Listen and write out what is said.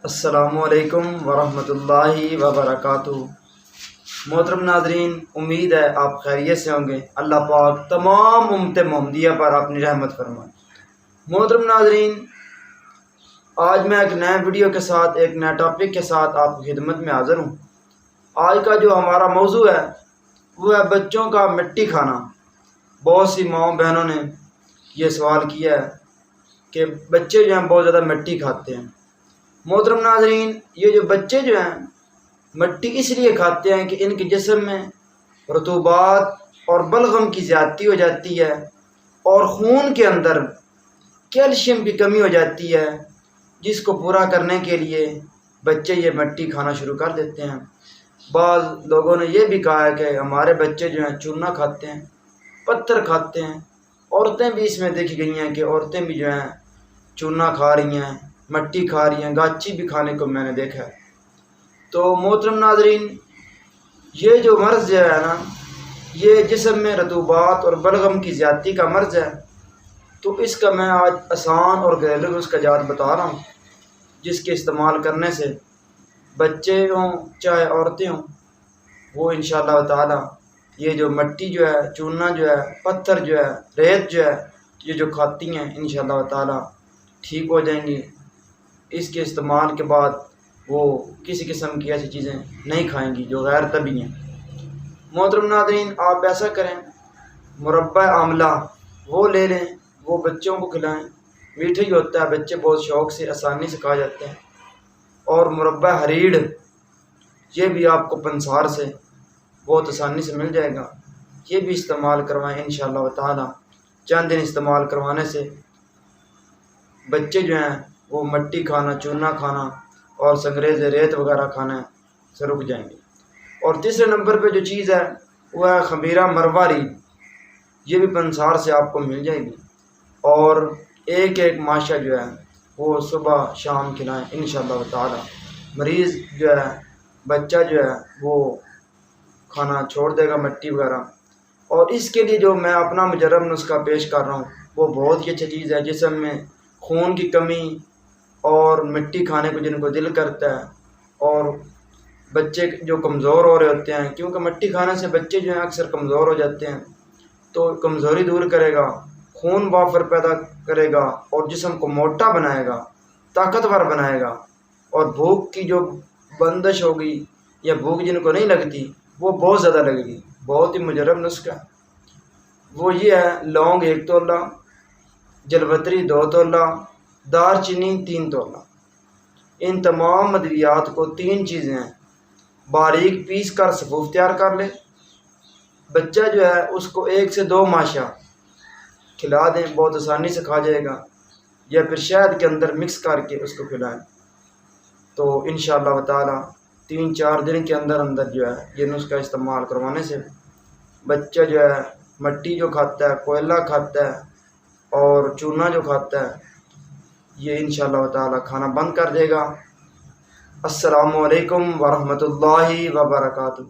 السلام علیکم ورحمۃ اللہ وبرکاتہ۔ محترم ناظرین، امید ہے آپ خیریت سے ہوں گے۔ اللہ پاک تمام امت محمدیہ پر اپنی رحمت فرمائے۔ محترم ناظرین، آج میں ایک نئے ویڈیو کے ساتھ، ایک نئے ٹاپک کے ساتھ آپ کی خدمت میں حاضر ہوں۔ آج کا جو ہمارا موضوع ہے وہ ہے بچوں کا مٹی کھانا۔ بہت سی ماؤں بہنوں نے یہ سوال کیا ہے کہ بچے جو ہیں بہت زیادہ مٹی کھاتے ہیں۔ محترم ناظرین، یہ جو بچے جو ہیں مٹی اس لیے کھاتے ہیں کہ ان کے جسم میں رطوبات اور بلغم کی زیادتی ہو جاتی ہے اور خون کے اندر کیلشیم کی کمی ہو جاتی ہے، جس کو پورا کرنے کے لیے بچے یہ مٹی کھانا شروع کر دیتے ہیں۔ بعض لوگوں نے یہ بھی کہا ہے کہ ہمارے بچے جو ہیں چونا کھاتے ہیں، پتھر کھاتے ہیں۔ عورتیں بھی اس میں دیکھی گئی ہیں کہ عورتیں بھی جو ہیں چونا کھا رہی ہیں، مٹی کھا رہی ہیں، گاچی بھی کھانے کو میں نے دیکھا ہے۔ تو محترم ناظرین، یہ جو مرض جو ہے نا، یہ جسم میں رطوبات اور بلغم کی زیادتی کا مرض ہے۔ تو اس کا میں آج آسان اور گھریلو نسخہ جات بتا رہا ہوں، جس کے استعمال کرنے سے بچے ہوں چاہے عورتیں ہوں، وہ انشاءاللہ تعالی یہ جو مٹی جو ہے، چونا جو ہے، پتھر جو ہے، ریت جو ہے، یہ جو کھاتی ہیں انشاءاللہ تعالی ٹھیک ہو جائیں گی۔ اس کے استعمال کے بعد وہ کسی قسم کی ایسی چیزیں نہیں کھائیں گی جو غیر طبی ہیں۔ محترم ناظرین، آپ ایسا کریں، مربع آملہ وہ لے لیں، وہ بچوں کو کھلائیں۔ میٹھا ہی ہوتا ہے، بچے بہت شوق سے آسانی سے کھا جاتے ہیں۔ اور مربع ہریڑ، یہ بھی آپ کو پنسار سے بہت آسانی سے مل جائے گا، یہ بھی استعمال کروائیں انشاءاللہ تعالی۔ چند دن استعمال کروانے سے بچے جو ہیں وہ مٹی کھانا، چونا کھانا اور سنگریز ریت وغیرہ کھانا سے رک جائیں گے۔ اور تیسرے نمبر پہ جو چیز ہے وہ ہے خمیرہ مرواری، یہ بھی پنسار سے آپ کو مل جائے گی۔ اور ایک ماشا جو ہے وہ صبح شام کھلائیں انشاءاللہ تعالی۔ مریض جو ہے، بچہ جو ہے وہ کھانا چھوڑ دے گا مٹی وغیرہ۔ اور اس کے لیے جو میں اپنا مجرب نسخہ پیش کر رہا ہوں وہ بہت ہی اچھی چیز ہے۔ جسم میں خون کی کمی اور مٹی کھانے کو جن کو دل کرتا ہے، اور بچے جو کمزور ہو رہے ہوتے ہیں، کیونکہ مٹی کھانے سے بچے جو ہیں اکثر کمزور ہو جاتے ہیں، تو کمزوری دور کرے گا، خون وافر پیدا کرے گا اور جسم کو موٹا بنائے گا، طاقتور بنائے گا۔ اور بھوک کی جو بندش ہوگی یا بھوک جن کو نہیں لگتی وہ بہت زیادہ لگے گی۔ بہت ہی مجرب نسخہ ہے وہ یہ ہے: لونگ 1 تولہ، جلوتری 2 تولہ، دار چینی 3 تولہ۔ ان تمام ادویات کو 3 چیزیں ہیں، باریک پیس کر صفوف تیار کر لے۔ بچہ جو ہے اس کو 1 سے 2 ماشا کھلا دیں، بہت آسانی سے کھا جائے گا، یا پھر شہد کے اندر مکس کر کے اس کو کھلائیں۔ تو انشاءاللہ تعالی 3-4 دن کے اندر اندر جو ہے یہ نسخہ استعمال کروانے سے بچہ جو ہے مٹی جو کھاتا ہے، کوئلہ کھاتا ہے اور چونا جو کھاتا ہے، یہ انشاءاللہ تعالی کھانا بند کر دے گا۔ السلام علیکم ورحمۃ اللہ وبرکاتہ۔